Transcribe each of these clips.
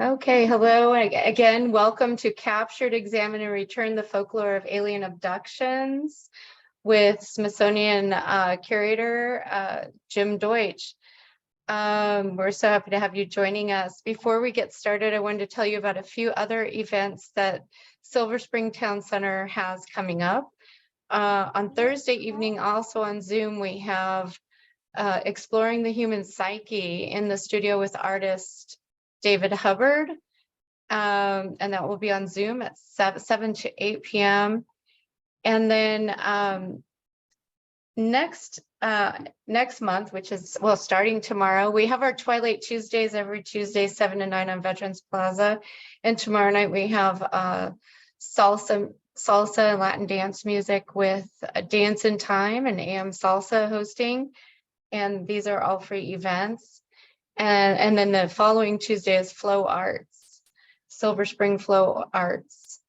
Okay, hello again. Welcome to Captured, Examine, and Return the Folklore of Alien Abductions with Smithsonian Curator Jim Deutsch. We're so happy to have you joining us. Before we get started, I wanted to tell you about a few other events that Silver Spring Town Center has coming up. On Thursday evening, also on Zoom, we have Exploring the Human Psyche in the studio with artist David Hubbard, and that will be on Zoom at 7 to 8 p.m. And then next month, which is, well, starting tomorrow, we have our Twilight Tuesdays every Tuesday, 7 to 9 on Veterans Plaza. And tomorrow night we have salsa and Latin dance music with Dance in Time and AM Salsa hosting. And these are all free events. And then the following Tuesday is Flow Arts, Silver Spring Flow Arts.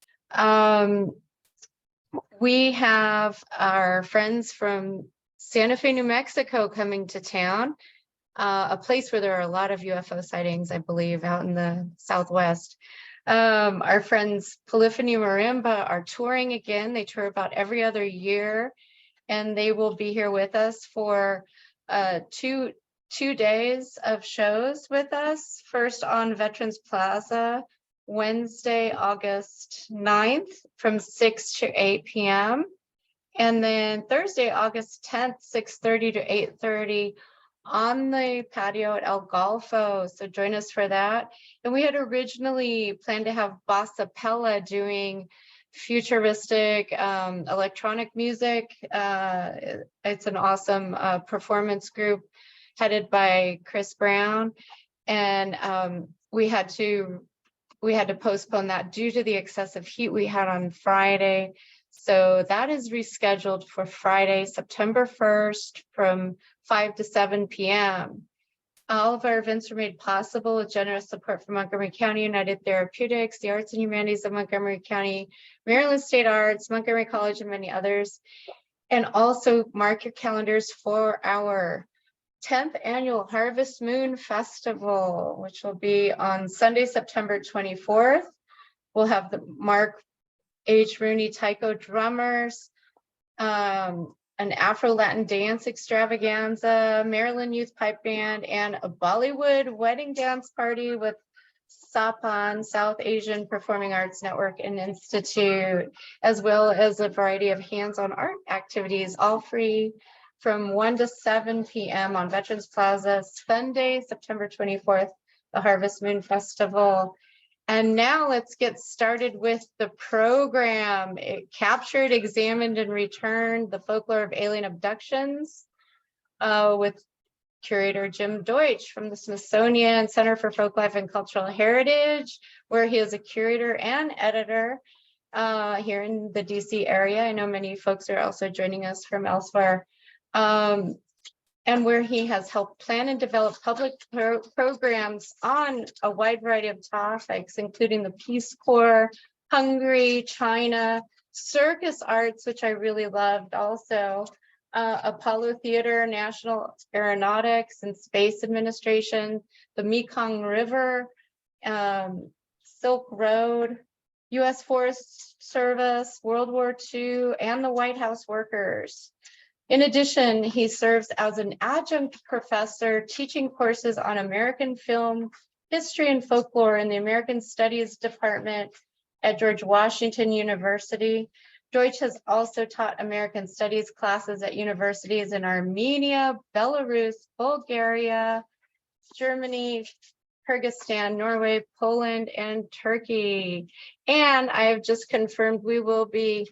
We have our friends from Santa Fe, New Mexico coming to town, a place where there are a lot of UFO sightings, I believe, out in the Southwest. Our friends Polyphony Marimba are touring again. They tour about every other year, and they will be here with us for two days of shows with us. First on Veterans Plaza, Wednesday, August 9th from 6 to 8 p.m. And then Thursday, August 10th, 6:30 to 8:30 on the patio at El Golfo. So join us for that. And we had originally planned to have Bossa Pella doing futuristic electronic music. It's an awesome performance group headed by Chris Brown, and we had to postpone that due to the excessive heat we had on Friday. So that is rescheduled for Friday, September 1st from 5 to 7 p.m. All of our events were made possible with generous support from Montgomery County United Therapeutics, the Arts and Humanities of Montgomery County, Maryland State Arts, Montgomery College, and many others. And also mark your calendars for our 10th annual Harvest Moon Festival, which will be on Sunday, September 24th. We'll have the Mark H. Rooney Taiko drummers, an Afro-Latin dance extravaganza, Maryland Youth Pipe Band, and a Bollywood wedding dance party with SAPAN, South Asian Performing Arts Network and Institute, as well as a variety of hands-on art activities, all free, from 1 to 7 p.m. on Veterans Plaza, Sunday, September 24th, the Harvest Moon Festival. And now let's get started with the program. It captured, examined, and returned the folklore of alien abductions with Curator Jim Deutsch from the Smithsonian Center for Folklife and Cultural Heritage, where he is a curator and editor here in the DC area. I know many folks are also joining us from elsewhere. And where he has helped plan and develop public programs on a wide variety of topics, including the Peace Corps, Hungary, China, Circus Arts, which I really loved also, Apollo Theater, National Aeronautics and Space Administration, the Mekong River, Silk Road, U.S. Forest Service, World War II, and the White House workers. In addition, he serves as an adjunct professor teaching courses on American film, history, and folklore in the American Studies Department at George Washington University. Deutsch has also taught American Studies classes at universities in Armenia, Belarus, Bulgaria, Germany, Kyrgyzstan, Norway, Poland, and Turkey. And I have just confirmed we will be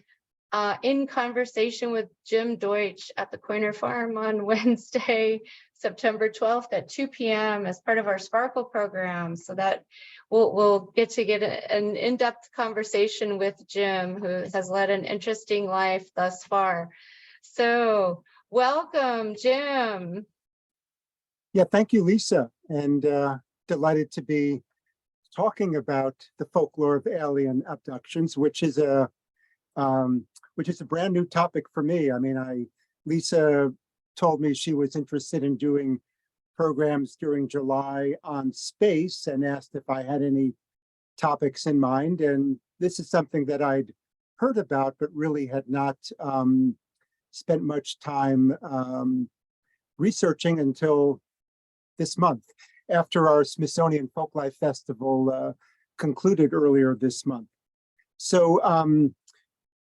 in conversation with Jim Deutsch at the Coiner Farm on Wednesday, September 12th at 2 p.m. as part of our Sparkle program. So that we'll get an in-depth conversation with Jim, who has led an interesting life thus far. So welcome, Jim. Yeah, thank you, Lisa, and delighted to be talking about the folklore of alien abductions, which is a brand new topic for me. I mean, Lisa told me she was interested in doing programs during July on space and asked if I had any topics in mind. And this is something that I'd heard about, but really had not spent much time researching until this month, after our Smithsonian Folklife Festival concluded earlier this month. So I'm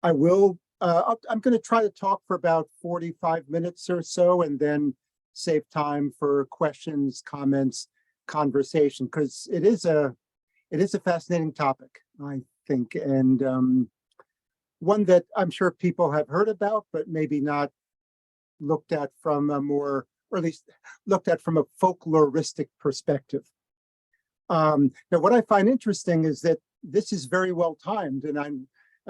going to try to talk for about 45 minutes or so, and then save time for questions, comments, conversation, because it is a fascinating topic, I think, and one that I'm sure people have heard about, but maybe not looked at from a more, or at least looked at from a folkloristic perspective. Now, what I find interesting is that this is very well timed, and I'm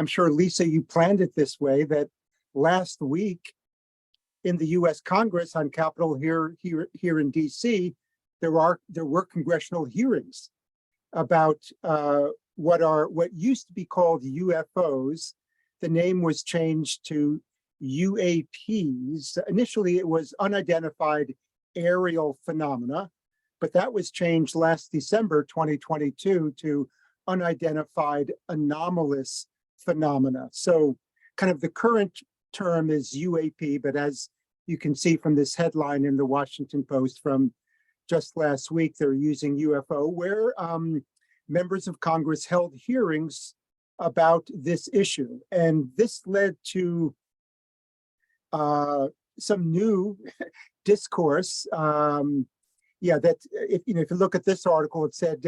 sure, Lisa, you planned it this way, that last week in the U.S. Congress on Capitol here in D.C., there were congressional hearings about what used to be called UFOs. The name was changed to UAPs. Initially, it was unidentified aerial phenomena, but that was changed last December 2022 to unidentified anomalous phenomena. So kind of the current term is UAP, but as you can see from this headline in the Washington Post from just last week, they're using UFO, where members of Congress held hearings about this issue. And this led to some new discourse. That if you look at this article, it said